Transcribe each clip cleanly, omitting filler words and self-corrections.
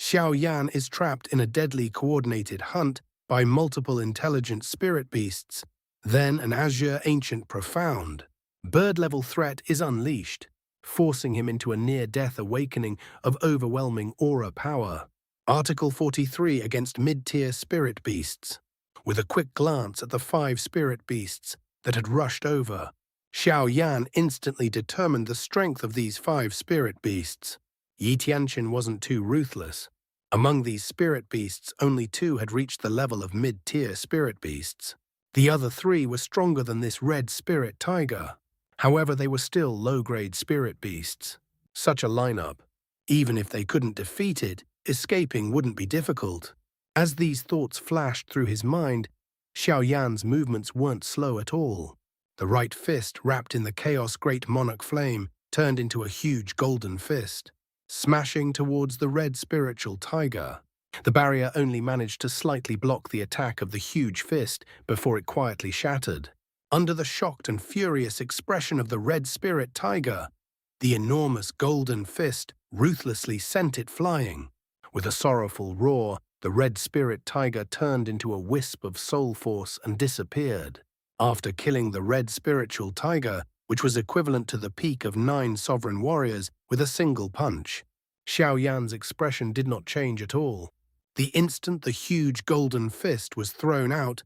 Xiao Yan is trapped in a deadly coordinated hunt by multiple intelligent spirit beasts. Then an Azure ancient profound bird-level threat is unleashed, forcing him into a near-death awakening of overwhelming aura power. Article 43 against mid-tier spirit beasts. With a quick glance at the 5 spirit beasts that had rushed over, Xiao Yan instantly determined the strength of these 5 spirit beasts. Yi Tianqin wasn't too ruthless. Among these spirit beasts, only 2 had reached the level of mid-tier spirit beasts. The other 3 were stronger than this red spirit tiger. However, they were still low-grade spirit beasts. Such a lineup, even if they couldn't defeat it, escaping wouldn't be difficult. As these thoughts flashed through his mind, Xiao Yan's movements weren't slow at all. The right fist, wrapped in the Chaos Great Monarch flame, turned into a huge golden fist, smashing towards the red spiritual tiger. The barrier only managed to slightly block the attack of the huge fist before it quietly shattered. Under the shocked and furious expression of the red spirit tiger, the enormous golden fist ruthlessly sent it flying. With a sorrowful roar, the red spirit tiger turned into a wisp of soul force and disappeared. After killing the red spiritual tiger, which was equivalent to the peak of 9 sovereign warriors with a single punch, Xiao Yan's expression did not change at all. The instant the huge golden fist was thrown out,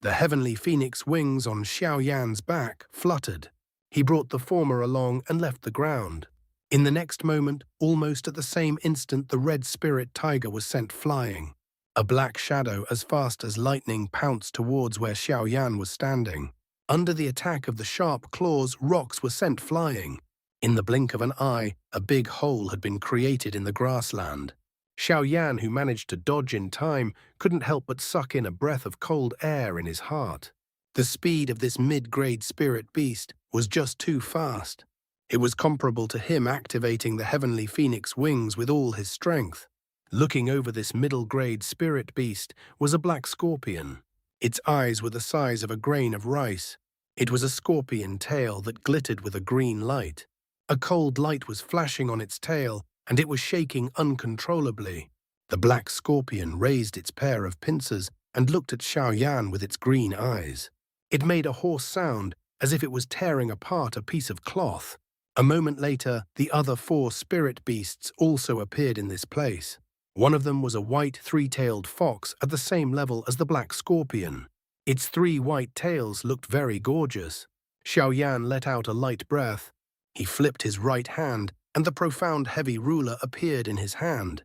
the heavenly phoenix wings on Xiao Yan's back fluttered. He brought the former along and left the ground. In the next moment, almost at the same instant, the red spirit tiger was sent flying. A black shadow as fast as lightning pounced towards where Xiao Yan was standing. Under the attack of the sharp claws, rocks were sent flying. In the blink of an eye, a big hole had been created in the grassland. Xiao Yan, who managed to dodge in time, couldn't help but suck in a breath of cold air in his heart. The speed of this mid-grade spirit beast was just too fast. It was comparable to him activating the heavenly phoenix wings with all his strength. Looking over this middle-grade spirit beast was a black scorpion. Its eyes were the size of a grain of rice. It was a scorpion tail that glittered with a green light. A cold light was flashing on its tail, and it was shaking uncontrollably. The black scorpion raised its pair of pincers and looked at Xiao Yan with its green eyes. It made a hoarse sound, as if it was tearing apart a piece of cloth. A moment later, the other 4 spirit beasts also appeared in this place. One of them was a white 3-tailed fox at the same level as the black scorpion. Its 3 white tails looked very gorgeous. Xiao Yan let out a light breath. He flipped his right hand, and the profound heavy ruler appeared in his hand.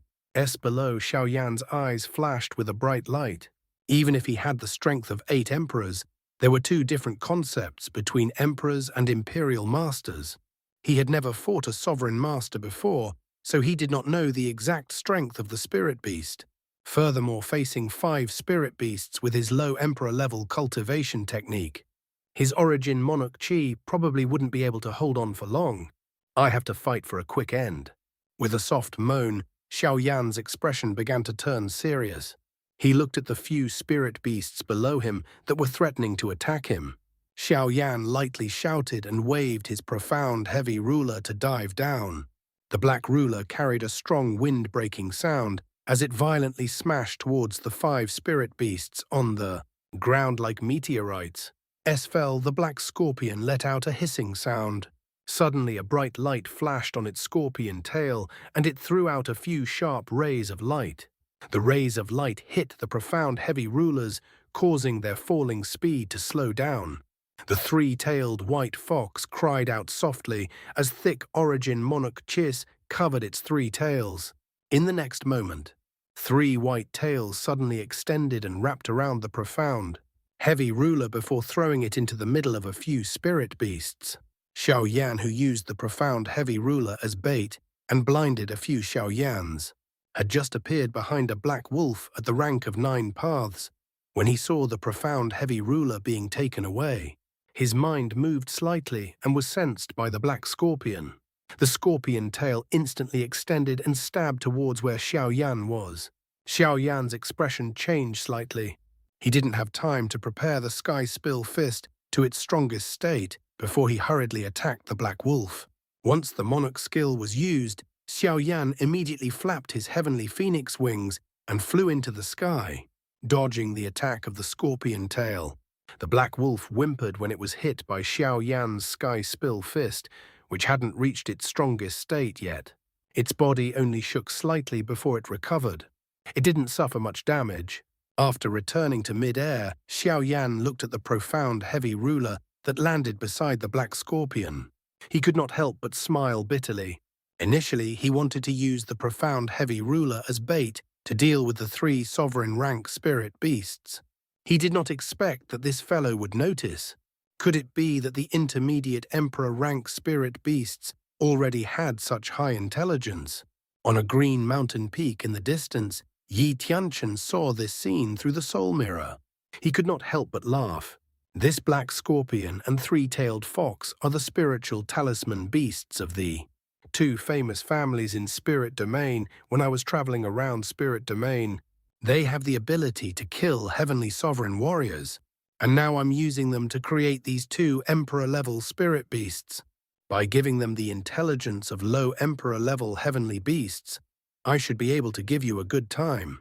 Below, Xiao Yan's eyes flashed with a bright light. Even if he had the strength of 8 emperors, there were 2 different concepts between emperors and imperial masters. He had never fought a sovereign master before, so he did not know the exact strength of the spirit beast. Furthermore, facing 5 spirit beasts with his low emperor-level cultivation technique, his origin monarch chi probably wouldn't be able to hold on for long. I have to fight for a quick end. With a soft moan, Xiao Yan's expression began to turn serious. He looked at the few spirit beasts below him that were threatening to attack him. Xiao Yan lightly shouted and waved his profound heavy ruler to dive down. The black ruler carried a strong wind-breaking sound as it violently smashed towards the 5 spirit beasts on the ground like meteorites. As fell, the black scorpion let out a hissing sound. Suddenly, a bright light flashed on its scorpion tail, and it threw out a few sharp rays of light. The rays of light hit the profound heavy rulers, causing their falling speed to slow down. The 3-tailed white fox cried out softly as thick origin monarch chis covered its 3 tails. In the next moment, 3 white tails suddenly extended and wrapped around the profound heavy ruler before throwing it into the middle of a few spirit beasts. Xiao Yan, who used the profound heavy ruler as bait and blinded a few Xiao Yans, had just appeared behind a black wolf at the rank of 9 paths. When he saw the profound heavy ruler being taken away, his mind moved slightly and was sensed by the black scorpion. The scorpion tail instantly extended and stabbed towards where Xiao Yan was. Xiao Yan's expression changed slightly. He didn't have time to prepare the sky spill fist to its strongest state before he hurriedly attacked the black wolf. Once the monarch skill was used, Xiao Yan immediately flapped his heavenly phoenix wings and flew into the sky, dodging the attack of the scorpion tail. The black wolf whimpered when it was hit by Xiao Yan's sky spill fist, which hadn't reached its strongest state yet. Its body only shook slightly before it recovered. It didn't suffer much damage. After returning to mid-air, Xiao Yan looked at the profound heavy ruler that landed beside the black scorpion. He could not help but smile bitterly. Initially, he wanted to use the profound heavy ruler as bait to deal with the 3 sovereign rank spirit beasts. He did not expect that this fellow would notice. Could it be that the intermediate emperor rank spirit beasts already had such high intelligence? On a green mountain peak in the distance, Yi Tianchen saw this scene through the soul mirror. He could not help but laugh. This black scorpion and 3-tailed fox are the spiritual talisman beasts of the 2 famous families in Spirit Domain. When I was traveling around Spirit Domain, they have the ability to kill heavenly sovereign warriors, and now I'm using them to create these 2 emperor-level spirit beasts. By giving them the intelligence of low emperor-level heavenly beasts, I should be able to give you a good time.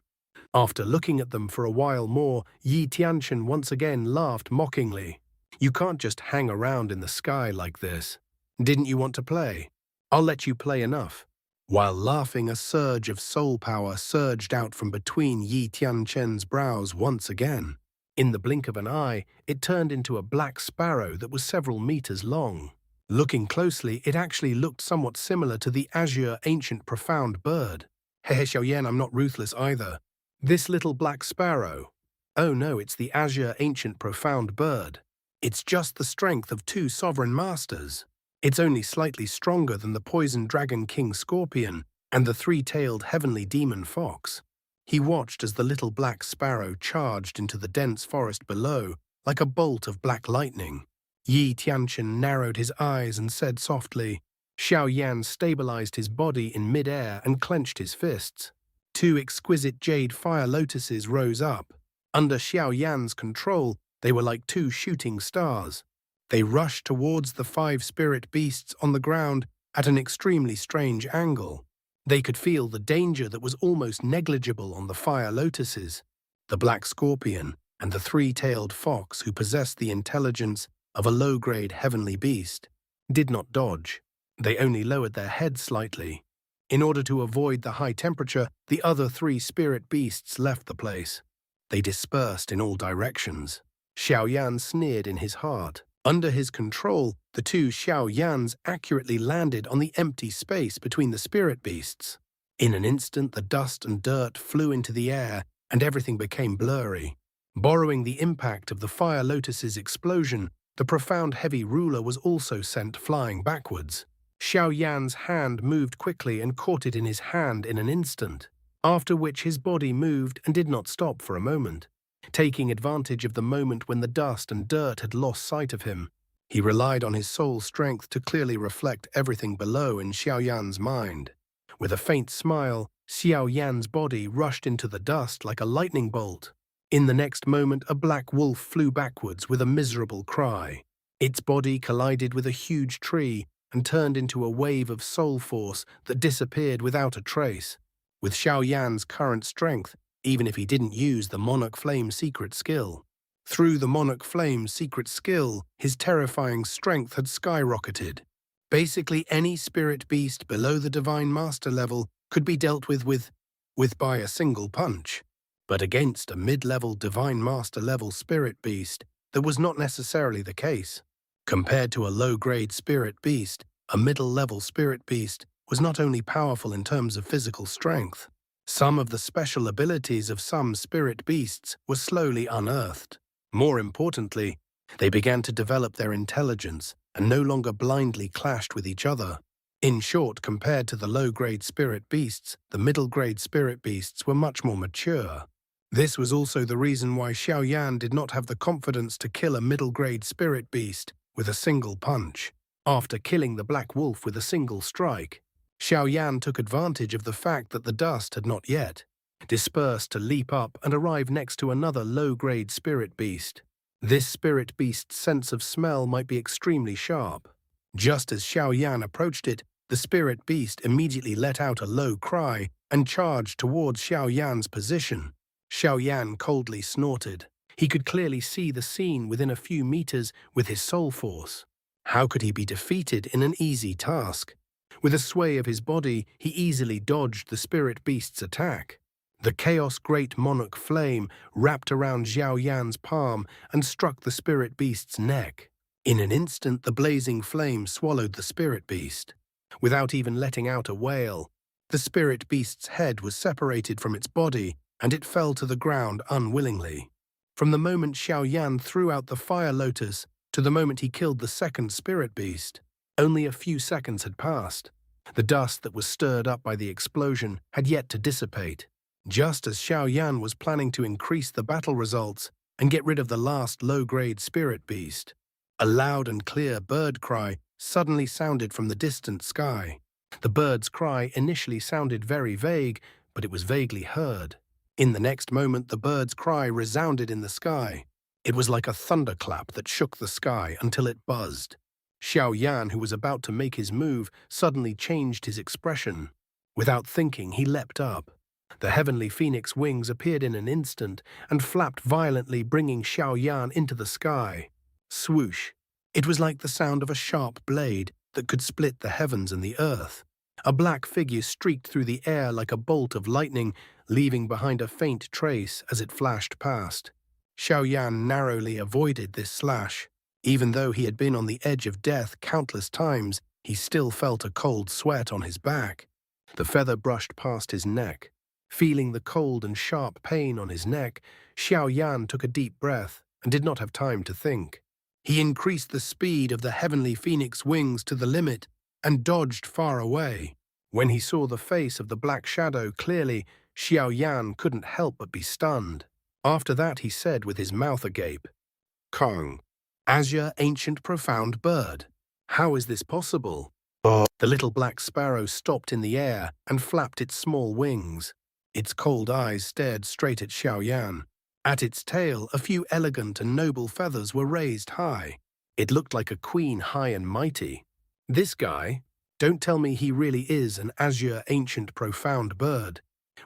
After looking at them for a while more, Yi Tianchen once again laughed mockingly. You can't just hang around in the sky like this. Didn't you want to play? I'll let you play enough. While laughing, a surge of soul power surged out from between Yi Tianchen's brows once again. In the blink of an eye, it turned into a black sparrow that was several meters long. Looking closely, it actually looked somewhat similar to the Azure ancient profound bird. Hey, Xiao Yan, I'm not ruthless either. This little black sparrow. Oh no, it's the Azure ancient profound bird. It's just the strength of 2 sovereign masters. It's only slightly stronger than the poison dragon king scorpion and the 3-tailed heavenly demon fox. He watched as the little black sparrow charged into the dense forest below like a bolt of black lightning. Yi Tianchen narrowed his eyes and said softly. Xiao Yan stabilized his body in mid-air and clenched his fists. 2 exquisite jade fire lotuses rose up. Under Xiao Yan's control, they were like 2 shooting stars. They rushed towards the 5 spirit beasts on the ground at an extremely strange angle. They could feel the danger that was almost negligible on the fire lotuses. The black scorpion and the 3-tailed fox, who possessed the intelligence of a low-grade heavenly beast, did not dodge. They only lowered their heads slightly. In order to avoid the high temperature, the other 3 spirit beasts left the place. They dispersed in all directions. Xiao Yan sneered in his heart. Under his control, the 2 Xiao Yans accurately landed on the empty space between the spirit beasts. In an instant, the dust and dirt flew into the air, and everything became blurry. Borrowing the impact of the fire lotus's explosion, the profound heavy ruler was also sent flying backwards. Xiao Yan's hand moved quickly and caught it in his hand in an instant, after which his body moved and did not stop for a moment. Taking advantage of the moment when the dust and dirt had lost sight of him, he relied on his soul strength to clearly reflect everything below in Xiao Yan's mind. With a faint smile, Xiao Yan's body rushed into the dust like a lightning bolt. In the next moment, a black wolf flew backwards with a miserable cry. Its body collided with a huge tree and turned into a wave of soul force that disappeared without a trace. With Xiao Yan's current strength, even if he didn't use the Monarch Flame secret skill. Through the Monarch Flame secret skill, his terrifying strength had skyrocketed. Basically, any spirit beast below the Divine Master level could be dealt with by a single punch. But against a mid-level Divine Master level spirit beast, that was not necessarily the case. Compared to a low-grade spirit beast, a middle-level spirit beast was not only powerful in terms of physical strength. Some of the special abilities of some spirit beasts were slowly unearthed. More importantly, they began to develop their intelligence and no longer blindly clashed with each other. In short, compared to the low-grade spirit beasts, the middle-grade spirit beasts were much more mature. This was also the reason why Xiao Yan did not have the confidence to kill a middle-grade spirit beast with a single punch. After killing the black wolf with a single strike, Xiao Yan took advantage of the fact that the dust had not yet dispersed to leap up and arrive next to another low-grade spirit beast. This spirit beast's sense of smell might be extremely sharp. Just as Xiao Yan approached it, The spirit beast immediately let out a low cry and charged towards Xiao Yan's position. Xiao Yan coldly snorted. He could clearly see the scene within a few meters with his soul force. How could he be defeated in an easy task? With a sway of his body, he easily dodged the spirit beast's attack. The Chaos Great Monarch flame wrapped around Xiao Yan's palm and struck the spirit beast's neck. In an instant, the blazing flame swallowed the spirit beast. Without even letting out a wail, the spirit beast's head was separated from its body and it fell to the ground unwillingly. From the moment Xiao Yan threw out the fire lotus to the moment he killed the second spirit beast, only a few seconds had passed. The dust that was stirred up by the explosion had yet to dissipate. Just as Xiao Yan was planning to increase the battle results and get rid of the last low-grade spirit beast, a loud and clear bird cry suddenly sounded from the distant sky. The bird's cry initially sounded very vague, but it was vaguely heard. In the next moment, the bird's cry resounded in the sky. It was like a thunderclap that shook the sky until it buzzed. Xiao Yan, who was about to make his move, suddenly changed his expression. Without thinking, he leapt up. The heavenly phoenix wings appeared in an instant and flapped violently, bringing Xiao Yan into the sky. Swoosh! It was like the sound of a sharp blade that could split the heavens and the earth. A black figure streaked through the air like a bolt of lightning, leaving behind a faint trace as it flashed past. Xiao Yan narrowly avoided this slash. Even though he had been on the edge of death countless times, he still felt a cold sweat on his back. The feather brushed past his neck. Feeling the cold and sharp pain on his neck, Xiao Yan took a deep breath and did not have time to think. He increased the speed of the heavenly phoenix wings to the limit and dodged far away. When he saw the face of the black shadow clearly, Xiao Yan couldn't help but be stunned. After that he said with his mouth agape, "Kong, Azure ancient profound bird. How is this possible?" The little black sparrow stopped in the air and flapped its small wings. Its cold eyes stared straight at Xiao Yan. At its tail, a few elegant and noble feathers were raised high. It looked like a queen high and mighty. This guy, don't tell me he really is an Azure ancient profound bird.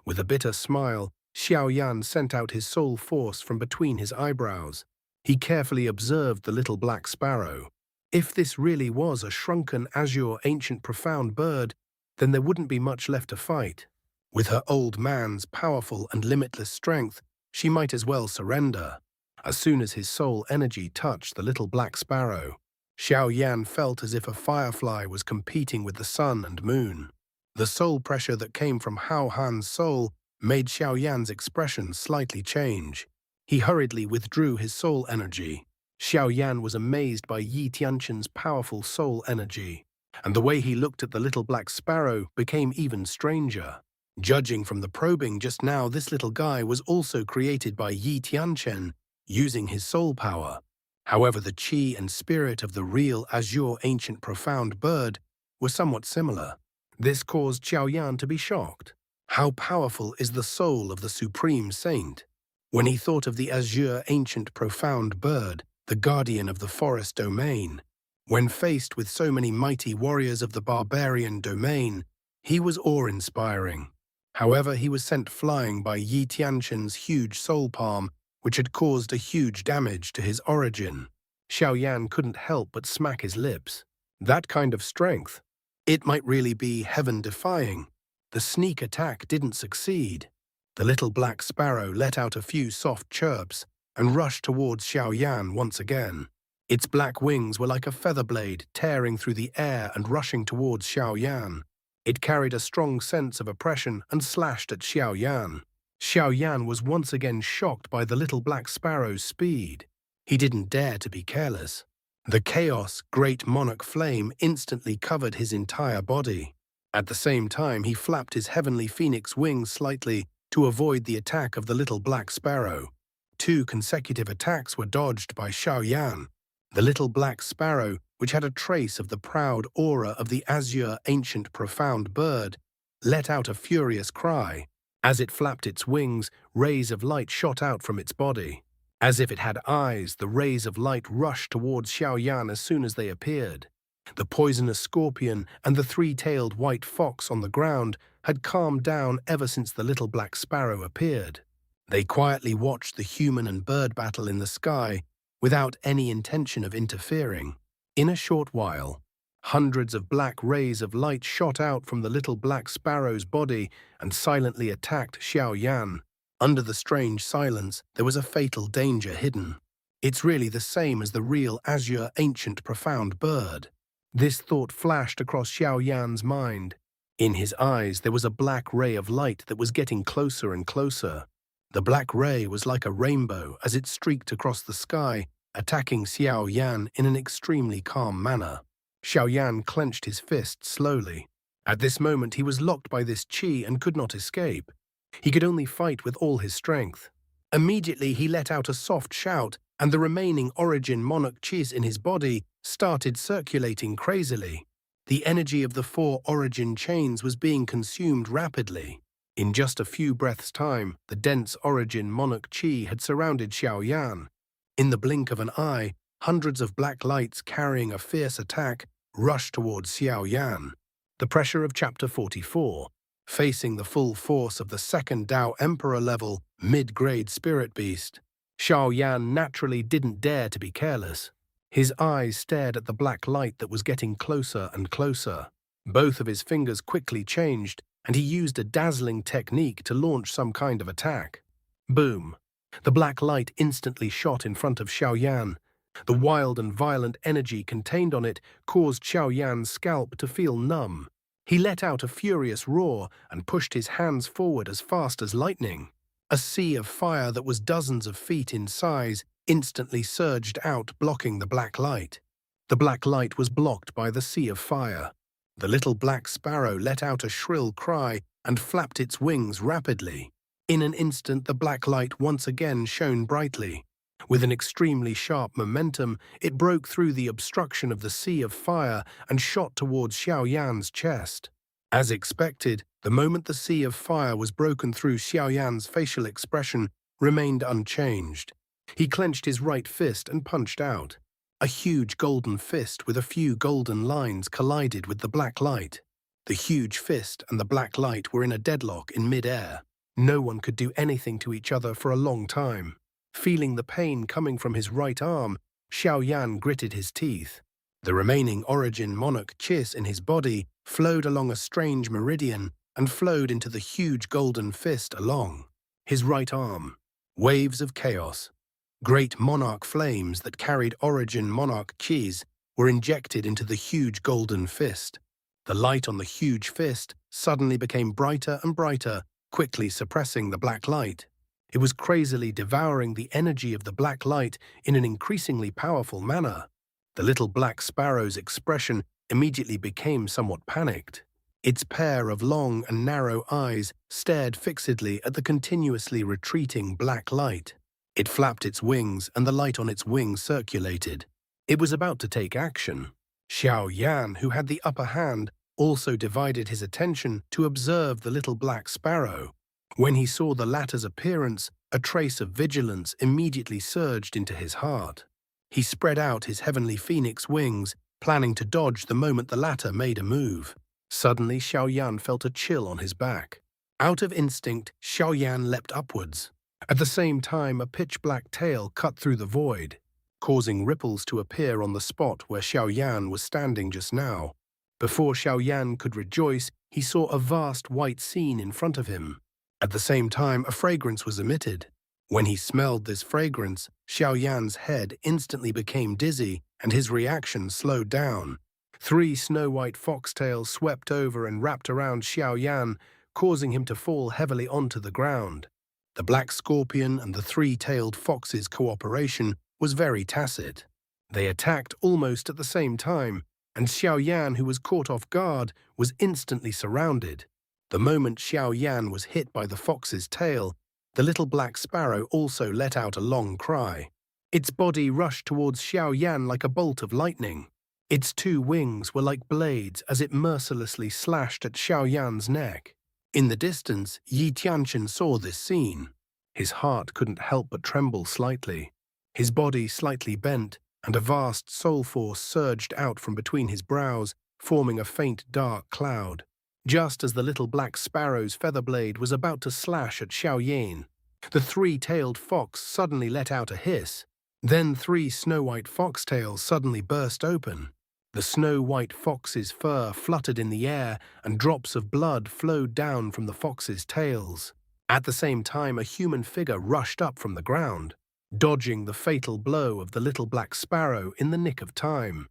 With a bitter smile, Xiao Yan sent out his soul force from between his eyebrows. He carefully observed the little black sparrow. If this really was a shrunken Azure ancient profound bird, then there wouldn't be much left to fight. With her old man's powerful and limitless strength, she might as well surrender. As soon as his soul energy touched the little black sparrow, Xiao Yan felt as if a firefly was competing with the sun and moon. The soul pressure that came from Hao Han's soul made Xiao Yan's expression slightly change. He hurriedly withdrew his soul energy. Xiao Yan was amazed by Yi Tianqian's powerful soul energy, and the way he looked at the little black sparrow became even stranger. Judging from the probing just now, this little guy was also created by Yi Tianqian, using his soul power. However, the chi and spirit of the real Azure ancient profound bird were somewhat similar. This caused Xiao Yan to be shocked. How powerful is the soul of the Supreme Saint? When he thought of the Azure ancient profound bird, the guardian of the forest domain, when faced with so many mighty warriors of the barbarian domain, he was awe-inspiring. However, he was sent flying by Yi Tianqian's huge soul palm, which had caused a huge damage to his origin. Xiao Yan couldn't help but smack his lips. That kind of strength. It might really be heaven-defying. The sneak attack didn't succeed. The little black sparrow let out a few soft chirps and rushed towards Xiao Yan once again. Its black wings were like a feather blade tearing through the air and rushing towards Xiao Yan. It carried a strong sense of oppression and slashed at Xiao Yan. Xiao Yan was once again shocked by the little black sparrow's speed. He didn't dare to be careless. The Chaos Great Monarch flame instantly covered his entire body. At the same time, he flapped his heavenly phoenix wings slightly to avoid the attack of the little black sparrow. 2 consecutive attacks were dodged by Xiao Yan. The little black sparrow, which had a trace of the proud aura of the Azure ancient profound bird, let out a furious cry. As it flapped its wings, rays of light shot out from its body. As if it had eyes, the rays of light rushed towards Xiao Yan as soon as they appeared. The poisonous scorpion and the three-tailed white fox on the ground had calmed down ever since the little black sparrow appeared. They quietly watched the human and bird battle in the sky without any intention of interfering. In a short while, hundreds of black rays of light shot out from the little black sparrow's body and silently attacked Xiao. Under the strange silence, there was a fatal danger hidden. It's really the same as the real Azure ancient profound bird. This thought flashed across Xiaoyan's mind. In his eyes there was a black ray of light that was getting closer and closer. The black ray was like a rainbow as it streaked across the sky, attacking Xiaoyan in an extremely calm manner. Xiaoyan clenched his fist slowly. At this moment he was locked by this qi and could not escape. He could only fight with all his strength. Immediately he let out a soft shout, and the remaining origin monarch qis in his body started circulating crazily. The energy of the 4 origin chains was being consumed rapidly. In just a few breaths' time, the dense origin monarch qi had surrounded Xiaoyan. In the blink of an eye, hundreds of black lights carrying a fierce attack rushed towards Xiaoyan. The pressure of Chapter 44. Facing the full force of the second Dao Emperor level, mid-grade spirit beast, Xiaoyan naturally didn't dare to be careless. His eyes stared at the black light that was getting closer and closer. Both of his fingers quickly changed, and he used a dazzling technique to launch some kind of attack. Boom! The black light instantly shot in front of Xiaoyan. The wild and violent energy contained on it caused Xiaoyan's scalp to feel numb. He let out a furious roar and pushed his hands forward as fast as lightning. A sea of fire that was dozens of feet in size instantly surged out, blocking the black light. The black light was blocked by the sea of fire. The little black sparrow let out a shrill cry and flapped its wings rapidly. In an instant, the black light once again shone brightly. With an extremely sharp momentum, it broke through the obstruction of the sea of fire and shot towards Xiaoyan's chest. As expected, the moment the sea of fire was broken through, Xiaoyan's facial expression remained unchanged. He clenched his right fist and punched out. A huge golden fist with a few golden lines collided with the black light. The huge fist and the black light were in a deadlock in mid-air. No one could do anything to each other for a long time. Feeling the pain coming from his right arm, Xiaoyan gritted his teeth. The remaining origin monarch qis in his body flowed along a strange meridian and flowed into the huge golden fist along his right arm. Waves of chaos. Great monarch flames that carried origin monarch qis were injected into the huge golden fist. The light on the huge fist suddenly became brighter and brighter, quickly suppressing the black light. It was crazily devouring the energy of the black light in an increasingly powerful manner. The little black sparrow's expression immediately became somewhat panicked. Its pair of long and narrow eyes stared fixedly at the continuously retreating black light. It flapped its wings, and the light on its wings circulated. It was about to take action. Xiaoyan, who had the upper hand, also divided his attention to observe the little black sparrow. When he saw the latter's appearance, a trace of vigilance immediately surged into his heart. He spread out his heavenly phoenix wings, planning to dodge the moment the latter made a move. Suddenly, Xiaoyan felt a chill on his back. Out of instinct, Xiaoyan leapt upwards. At the same time, a pitch-black tail cut through the void, causing ripples to appear on the spot where Xiaoyan was standing just now. Before Xiaoyan could rejoice, he saw a vast white scene in front of him. At the same time, a fragrance was emitted. When he smelled this fragrance, Xiaoyan's head instantly became dizzy, and his reaction slowed down. 3 snow-white foxtails swept over and wrapped around Xiaoyan, causing him to fall heavily onto the ground. The black scorpion and the 3-tailed fox's cooperation was very tacit. They attacked almost at the same time, and Xiaoyan, who was caught off guard, was instantly surrounded. The moment Xiaoyan was hit by the fox's tail, the little black sparrow also let out a long cry. Its body rushed towards Xiaoyan like a bolt of lightning. Its 2 wings were like blades as it mercilessly slashed at Xiaoyan's neck. In the distance, Yi Tianchen saw this scene. His heart couldn't help but tremble slightly. His body slightly bent, and a vast soul force surged out from between his brows, forming a faint dark cloud. Just as the little black sparrow's feather blade was about to slash at Xiao, the three-tailed fox suddenly let out a hiss. Then three snow-white foxtails suddenly burst open. The snow-white fox's fur fluttered in the air, and drops of blood flowed down from the fox's tails. At the same time, a human figure rushed up from the ground, dodging the fatal blow of the little black sparrow in the nick of time.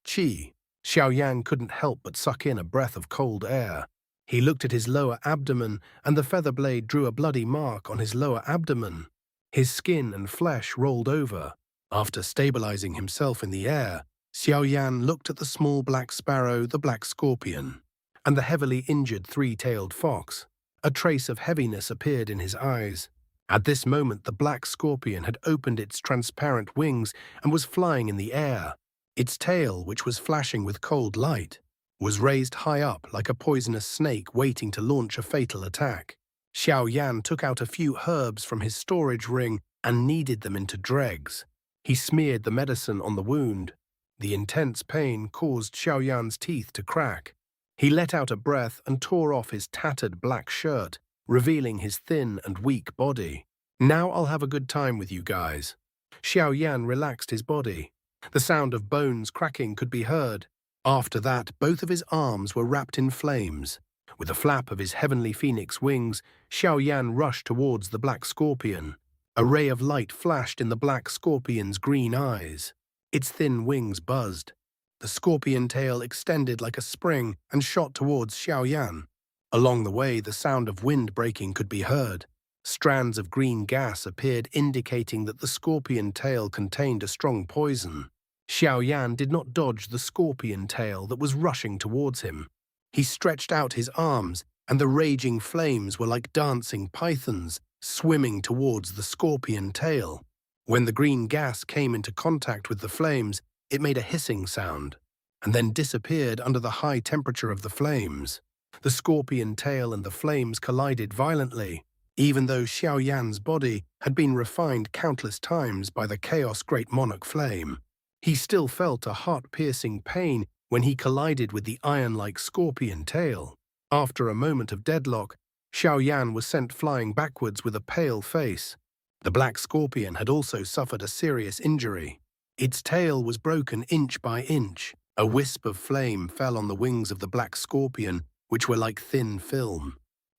Xiao couldn't help but suck in a breath of cold air. He looked at his lower abdomen, and the feather blade drew a bloody mark on his lower abdomen. His skin and flesh rolled over. After stabilizing himself in the air, Xiao looked at the small black sparrow, the black scorpion, and the heavily injured three-tailed fox. A trace of heaviness appeared in his eyes. At this moment, the black scorpion had opened its transparent wings and was flying in the air. Its tail, which was flashing with cold light, was raised high up like a poisonous snake waiting to launch a fatal attack. Xiao took out a few herbs from his storage ring and kneaded them into dregs. He smeared the medicine on the wound. The intense pain caused Xiao teeth to crack. He let out a breath and tore off his tattered black shirt, revealing his thin and weak body. "Now I'll have a good time with you guys." Xiao relaxed his body. The sound of bones cracking could be heard. After that, both of his arms were wrapped in flames. With a flap of his heavenly phoenix wings, Xiao rushed towards the black scorpion. A ray of light flashed in the black scorpion's green eyes. Its thin wings buzzed. The scorpion tail extended like a spring and shot towards Xiao. Along the way, the sound of wind breaking could be heard. Strands of green gas appeared, indicating that the scorpion tail contained a strong poison. Xiao did not dodge the scorpion tail that was rushing towards him. He stretched out his arms, and the raging flames were like dancing pythons, swimming towards the scorpion tail. When the green gas came into contact with the flames, it made a hissing sound, and then disappeared under the high temperature of the flames. The scorpion tail and the flames collided violently. Even though Xiao body had been refined countless times by the Chaos Great Monarch Flame, he still felt a heart-piercing pain when he collided with the iron-like scorpion tail. After a moment of deadlock, Xiao was sent flying backwards with a pale face. The black scorpion had also suffered a serious injury. Its tail was broken inch by inch. A wisp of flame fell on the wings of the black scorpion, which were like thin film.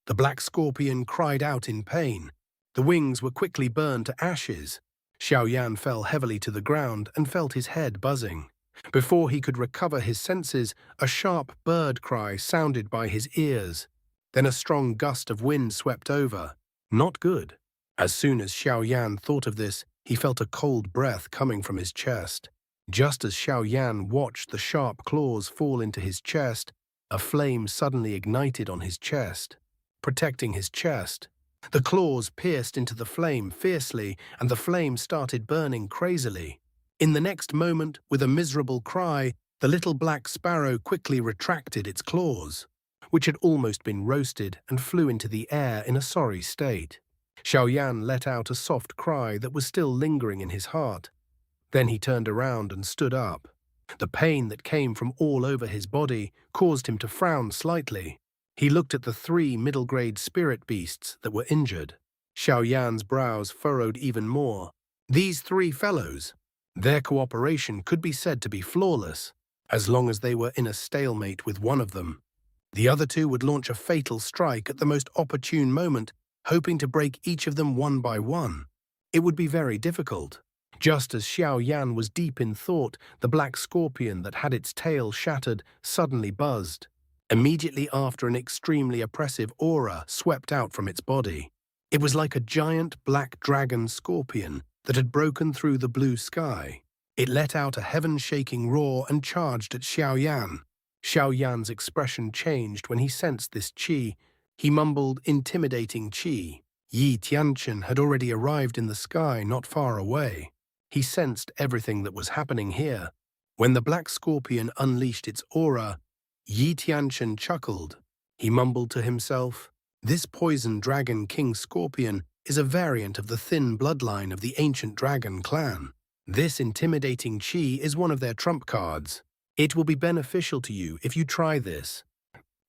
The black scorpion cried out in pain. The wings were quickly burned to ashes. Xiao fell heavily to the ground and felt his head buzzing. Before he could recover his senses, a sharp bird cry sounded by his ears. Then a strong gust of wind swept over. Not good. As soon as Xiao thought of this, he felt a cold breath coming from his chest. Just as Xiao watched the sharp claws fall into his chest, a flame suddenly ignited on his chest, protecting his chest. The claws pierced into the flame fiercely, and the flame started burning crazily. In the next moment, with a miserable cry, the little black sparrow quickly retracted its claws, which had almost been roasted, and flew into the air in a sorry state. Xiao let out a soft cry that was still lingering in his heart. Then he turned around and stood up. The pain that came from all over his body caused him to frown slightly. He looked at the three middle-grade spirit beasts that were injured. Xiao brows furrowed even more. These three fellows, their cooperation could be said to be flawless, as long as they were in a stalemate with one of them. The other two would launch a fatal strike at the most opportune moment, hoping to break each of them one by one. It would be very difficult. Just as Xiao was deep in thought, the black scorpion that had its tail shattered suddenly buzzed. Immediately after, an extremely oppressive aura swept out from its body. It was like a giant black dragon scorpion that had broken through the blue sky. It let out a heaven-shaking roar and charged at Xiao. Xiao expression changed when he sensed this qi. He mumbled intimidating qi. Yi Tianchen had already arrived in the sky not far away. He sensed everything that was happening here. When the black scorpion unleashed its aura, Yi Tianchen chuckled. He mumbled to himself, "This poison dragon king scorpion is a variant of the thin bloodline of the ancient dragon clan. This intimidating qi is one of their trump cards. It will be beneficial to you if you try this.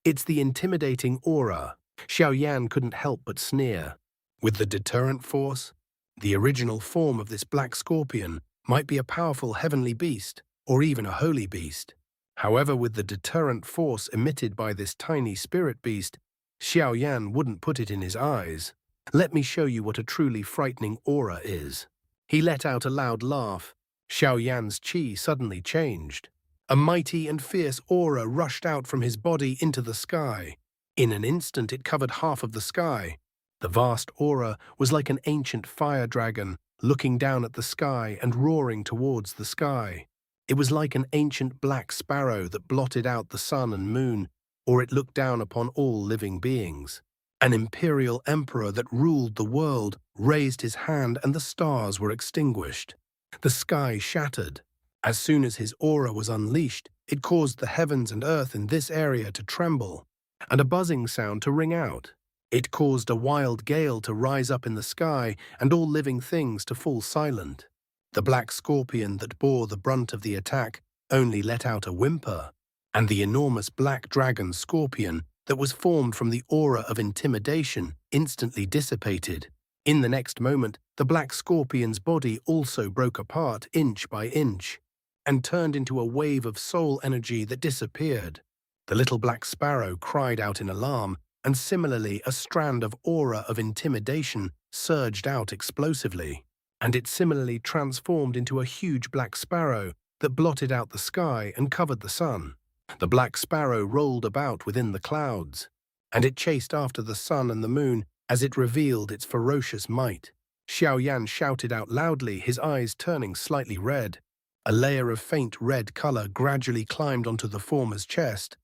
It's the intimidating aura. Xiao couldn't help but sneer. With the deterrent force, the original form of this black scorpion might be a powerful heavenly beast, or even a holy beast. However, with the deterrent force emitted by this tiny spirit beast, Xiao wouldn't put it in his eyes. Let me show you what a truly frightening aura is. He let out a loud laugh. Xiao qi suddenly changed. A mighty and fierce aura rushed out from his body into the sky. In an instant, it covered half of the sky. The vast aura was like an ancient fire dragon, looking down at the sky and roaring towards the sky. It was like an ancient black sparrow that blotted out the sun and moon, or it looked down upon all living beings. An imperial emperor that ruled the world raised his hand and the stars were extinguished. The sky shattered. As soon as his aura was unleashed, it caused the heavens and earth in this area to tremble, and a buzzing sound to ring out. It caused a wild gale to rise up in the sky and all living things to fall silent. The black scorpion that bore the brunt of the attack only let out a whimper, and the enormous black dragon scorpion that was formed from the aura of intimidation instantly dissipated. In the next moment, the black scorpion's body also broke apart inch by inch, and turned into a wave of soul energy that disappeared. The little black sparrow cried out in alarm, and similarly a strand of aura of intimidation surged out explosively, and it similarly transformed into a huge black sparrow that blotted out the sky and covered the sun. The black sparrow rolled about within the clouds, and it chased after the sun and the moon as it revealed its ferocious might. Xiao shouted out loudly, his eyes turning slightly red. A layer of faint red color gradually climbed onto the former's chest,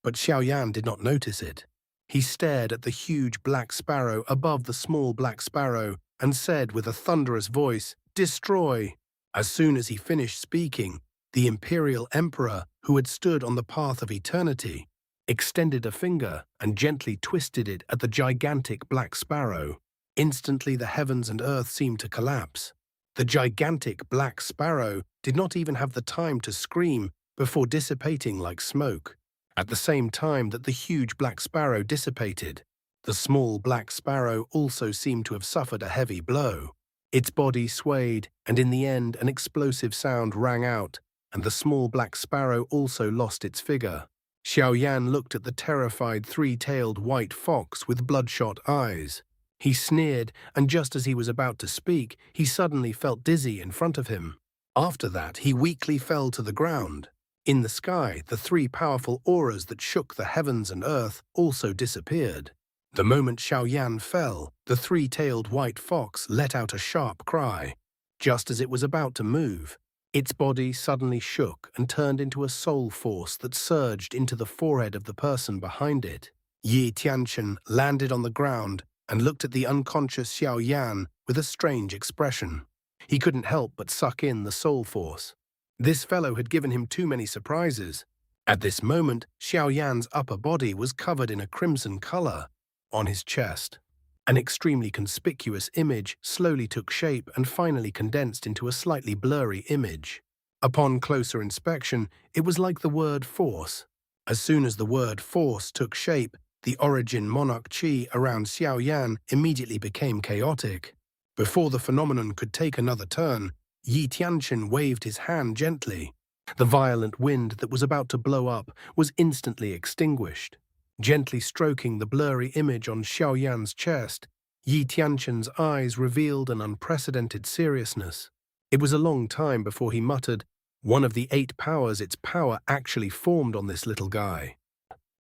but Xiao did not notice it. He stared at the huge black sparrow above the small black sparrow and said with a thunderous voice, "Destroy!" As soon as he finished speaking, the imperial emperor, who had stood on the path of eternity, extended a finger and gently twisted it at the gigantic black sparrow. Instantly the heavens and earth seemed to collapse. The gigantic black sparrow did not even have the time to scream before dissipating like smoke. At the same time that the huge black sparrow dissipated, the small black sparrow also seemed to have suffered a heavy blow. Its body swayed, and in the end an explosive sound rang out, and the small black sparrow also lost its figure. Xiao looked at the terrified three-tailed white fox with bloodshot eyes. He sneered, and just as he was about to speak, he suddenly felt dizzy in front of him. After that, he weakly fell to the ground. In the sky, the three powerful auras that shook the heavens and earth also disappeared. The moment Xiao fell, the three-tailed white fox let out a sharp cry. Just as it was about to move, its body suddenly shook and turned into a soul force that surged into the forehead of the person behind it. Yi Tianchen landed on the ground and looked at the unconscious Xiao with a strange expression. He couldn't help but suck in the soul force. This fellow had given him too many surprises. At this moment, Xiao upper body was covered in a crimson color. On his chest, an extremely conspicuous image slowly took shape and finally condensed into a slightly blurry image. Upon closer inspection, it was like the word force. As soon as the word force took shape, the origin monarch qi around Xiao immediately became chaotic. Before the phenomenon could take another turn, Yi Tianchen waved his hand gently. The violent wind that was about to blow up was instantly extinguished. Gently stroking the blurry image on Xiao chest, Yi Tianchen's eyes revealed an unprecedented seriousness. It was a long time before he muttered, "One of the 8 powers, its power actually formed on this little guy."